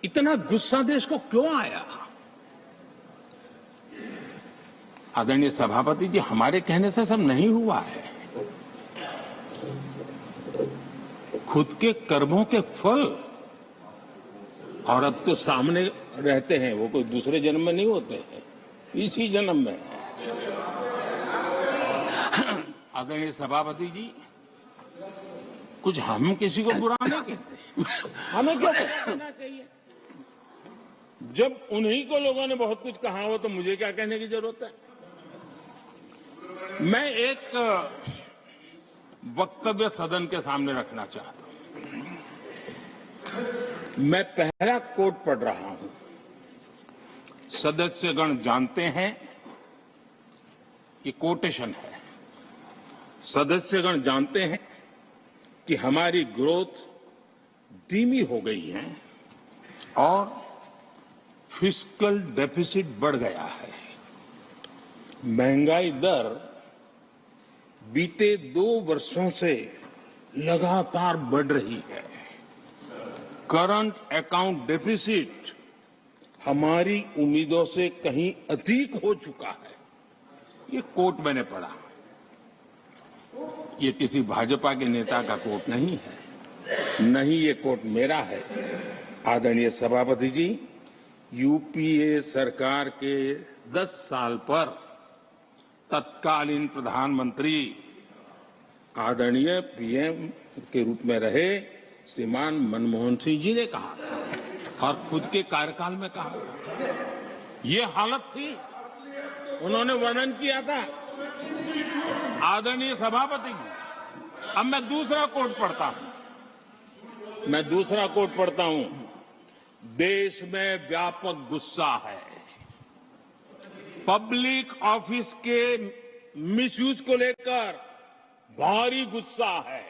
इतना गुस्सा देश को क्यों आया? आदरणीय सभापति जी, हमारे कहने से सब नहीं हुआ है। खुद के कर्मों के फल और अब तो सामने रहते हैं, वो कोई दूसरे जन्म में नहीं होते हैं, इसी जन्म में। आदरणीय सभापति जी, कुछ हम किसी को बुरा नहीं कहते, हमें क्यों कहना चाहिए? जब उन्हीं को लोगों ने बहुत कुछ कहा हो तो मुझे क्या कहने की जरूरत है? मैं एक वक्तव्य सदन के सामने रखना चाहता हूं। मैं पहला कोट पढ़ रहा हूं। सदस्यगण जानते हैं, ये कोटेशन है। सदस्यगण जानते हैं कि हमारी ग्रोथ धीमी हो गई है और फिस्कल डेफिसिट बढ़ गया है। महंगाई दर बीते 2 वर्षों से लगातार बढ़ रही है। करंट अकाउंट डेफिसिट हमारी उम्मीदों से कहीं अधिक हो चुका है। ये कोट मैंने पढ़ा। ये किसी भाजपा के नेता का कोट नहीं है, नहीं ये कोट मेरा है। आदरणीय सभापति जी, यूपीए सरकार के 10 साल पर तत्कालीन प्रधानमंत्री आदरणीय पीएम के रूप में रहे श्रीमान मनमोहन सिंह जी ने कहा था और खुद के कार्यकाल में कहा था। ये हालत थी, उन्होंने वर्णन किया था। आदरणीय सभापति जी, अब मैं दूसरा कोट पढ़ता हूं। देश में व्यापक गुस्सा है। पब्लिक ऑफिस के मिसयूज को लेकर भारी गुस्सा है।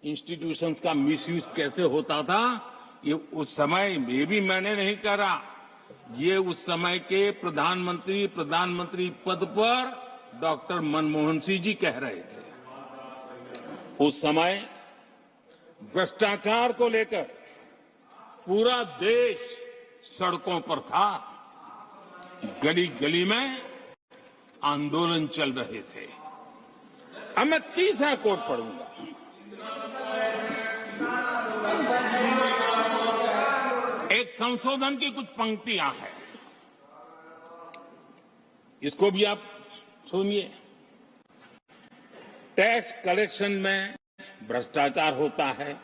इंस्टीट्यूशंस का मिसयूज कैसे होता था, ये उस समय ये भी मैंने नहीं करा, ये उस समय के प्रधानमंत्री पद पर डॉक्टर मनमोहन सिंह जी कह रहे थे। उस समय भ्रष्टाचार को लेकर पूरा देश सड़कों पर था, गली गली में आंदोलन चल रहे थे। अब मैं तीसरा कोट पढ़ूंगा। एक संशोधन की कुछ पंक्तियां हैं, इसको भी आप सुनिए। टैक्स कलेक्शन में भ्रष्टाचार होता है,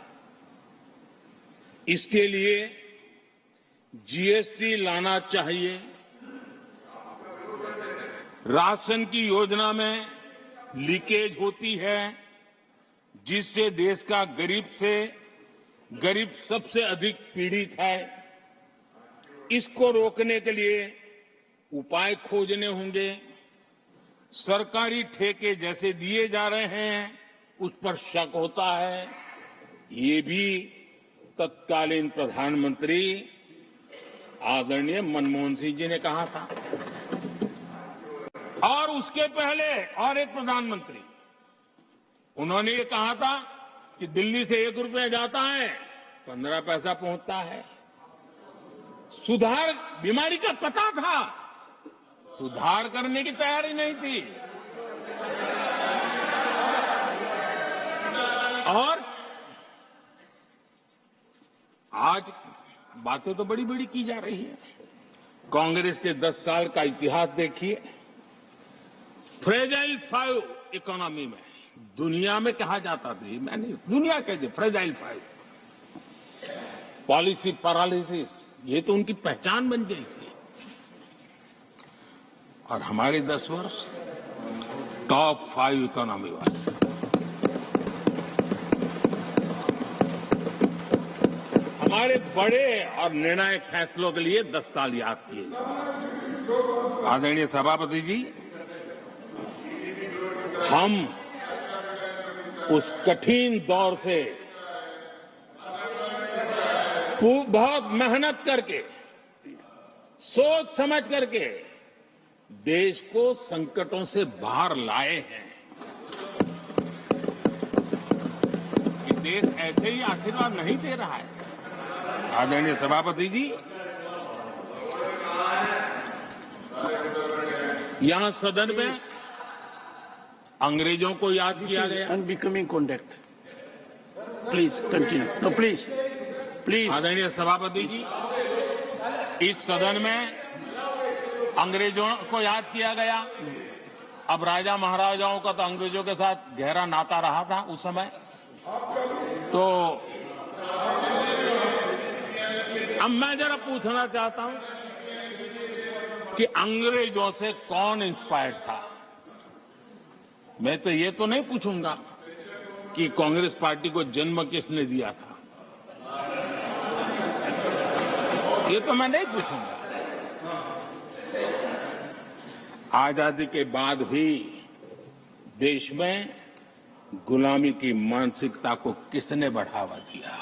इसके लिए जीएसटी लाना चाहिए। राशन की योजना में लीकेज होती है, जिससे देश का गरीब सबसे अधिक पीड़ित है। इसको रोकने के लिए उपाय खोजने होंगे। सरकारी ठेके जैसे दिए जा रहे हैं, उस पर शक होता है। ये भी तत्कालीन प्रधानमंत्री आदरणीय मनमोहन सिंह जी ने कहा था। और उसके पहले और एक प्रधानमंत्री, उन्होंने ये कहा था कि दिल्ली से 1 रुपया जाता है, 15 पैसा पहुंचता है। सुधार, बीमारी का पता था, सुधार करने की तैयारी नहीं थी। और आज बातें तो बड़ी बड़ी की जा रही है। कांग्रेस के 10 साल का इतिहास देखिए। फ्रेजाइल 5 इकोनॉमी में दुनिया में कहा जाता था, मैंने दुनिया कहते फ्रेजाइल 5, पॉलिसी पैरालिसिस, ये तो उनकी पहचान बन गई थी। और हमारे 10 वर्ष टॉप 5 इकोनॉमी वाले। हमारे बड़े और निर्णायक फैसलों के लिए 10 साल याद किए जाए। आदरणीय सभापति जी, हम उस कठिन दौर से बहुत मेहनत करके, सोच समझ करके देश को संकटों से बाहर लाए हैं। ये देश ऐसे ही आशीर्वाद नहीं दे रहा है। आदरणीय सभापति जी, यहाँ सदन में अंग्रेजों को याद किया गया। Unbecoming conduct. Please continue. No please please. आदरणीय सभापति जी, इस सदन में अंग्रेजों को याद किया गया। अब राजा महाराजाओं का तो अंग्रेजों के साथ गहरा नाता रहा था उस समय, तो अब मैं जरा पूछना चाहता हूं कि अंग्रेजों से कौन इंस्पायर्ड था। मैं तो ये तो नहीं पूछूंगा कि कांग्रेस पार्टी को जन्म किसने दिया था, ये तो मैं नहीं पूछूंगा। आजादी के बाद भी देश में गुलामी की मानसिकता को किसने बढ़ावा दिया।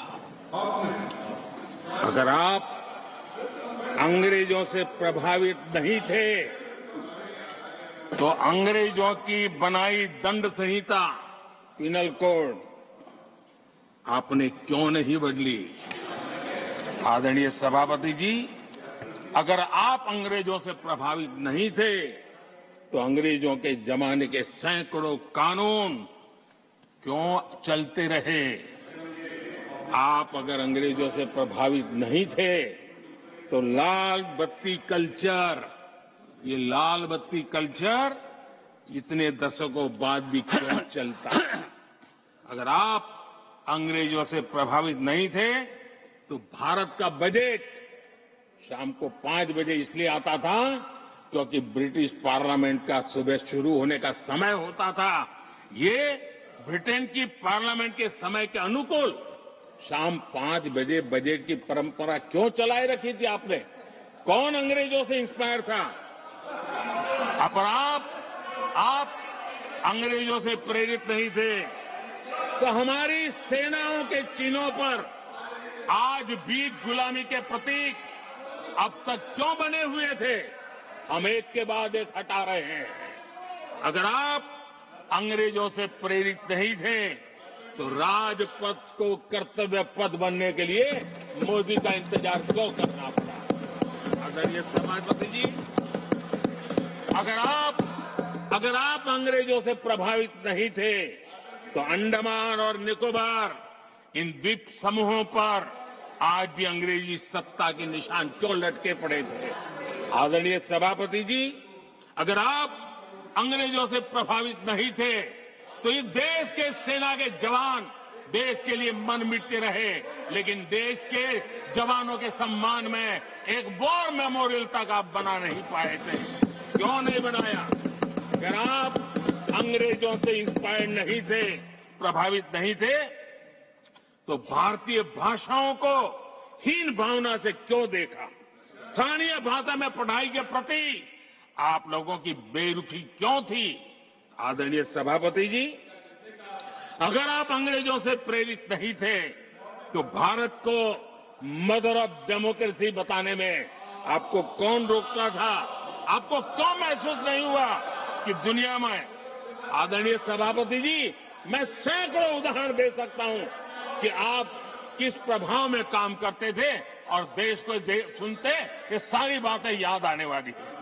अगर आप अंग्रेजों से प्रभावित नहीं थे तो अंग्रेजों की बनाई दंड संहिता पिनल कोड आपने क्यों नहीं बदली। आदरणीय सभापति जी, अगर आप अंग्रेजों से प्रभावित नहीं थे तो अंग्रेजों के जमाने के सैकड़ों कानून क्यों चलते रहे। आप अगर अंग्रेजों से प्रभावित नहीं थे तो लाल बत्ती कल्चर, ये लाल बत्ती कल्चर इतने दशकों बाद भी क्यों चलता। अगर आप अंग्रेजों से प्रभावित नहीं थे तो भारत का बजट शाम को 5 बजे इसलिए आता था क्योंकि ब्रिटिश पार्लियामेंट का सुबह शुरू होने का समय होता था। ये ब्रिटेन की पार्लियामेंट के समय के अनुकूल शाम 5 बजे बजट की परंपरा क्यों चलाए रखी थी आपने। कौन अंग्रेजों से इंस्पायर था। अब आप अंग्रेजों से प्रेरित नहीं थे तो हमारी सेनाओं के चिन्हों पर आज भी गुलामी के प्रतीक अब तक क्यों बने हुए थे। हम एक के बाद एक हटा रहे हैं। अगर आप अंग्रेजों से प्रेरित नहीं थे तो राजपथ को कर्तव्य पथ बनने के लिए मोदी का इंतजार क्यों करना पड़ा। आदरणीय सभापति जी, अगर आप अंग्रेजों से प्रभावित नहीं थे तो अंडमान और निकोबार इन द्वीप समूहों पर आज भी अंग्रेजी सत्ता के निशान क्यों लटके पड़े थे। आदरणीय सभापति जी, अगर आप अंग्रेजों से प्रभावित नहीं थे तो इस देश के सेना के जवान देश के लिए मन मिटते रहे, लेकिन देश के जवानों के सम्मान में एक वॉर मेमोरियल तक आप बना नहीं पाए थे। क्यों नहीं बनाया। अगर आप अंग्रेजों से इंस्पायर्ड नहीं थे, प्रभावित नहीं थे तो भारतीय भाषाओं को हीन भावना से क्यों देखा। स्थानीय भाषा में पढ़ाई के प्रति आप लोगों की बेरुखी क्यों थी। आदरणीय सभापति जी, अगर आप अंग्रेजों से प्रेरित नहीं थे तो भारत को मदर ऑफ डेमोक्रेसी बताने में आपको कौन रोकता था। आपको क्यों महसूस नहीं हुआ कि दुनिया में। आदरणीय सभापति जी, मैं सैकड़ों उदाहरण दे सकता हूं कि आप किस प्रभाव में काम करते थे और देश को सुनते ये सारी बातें याद आने वाली है।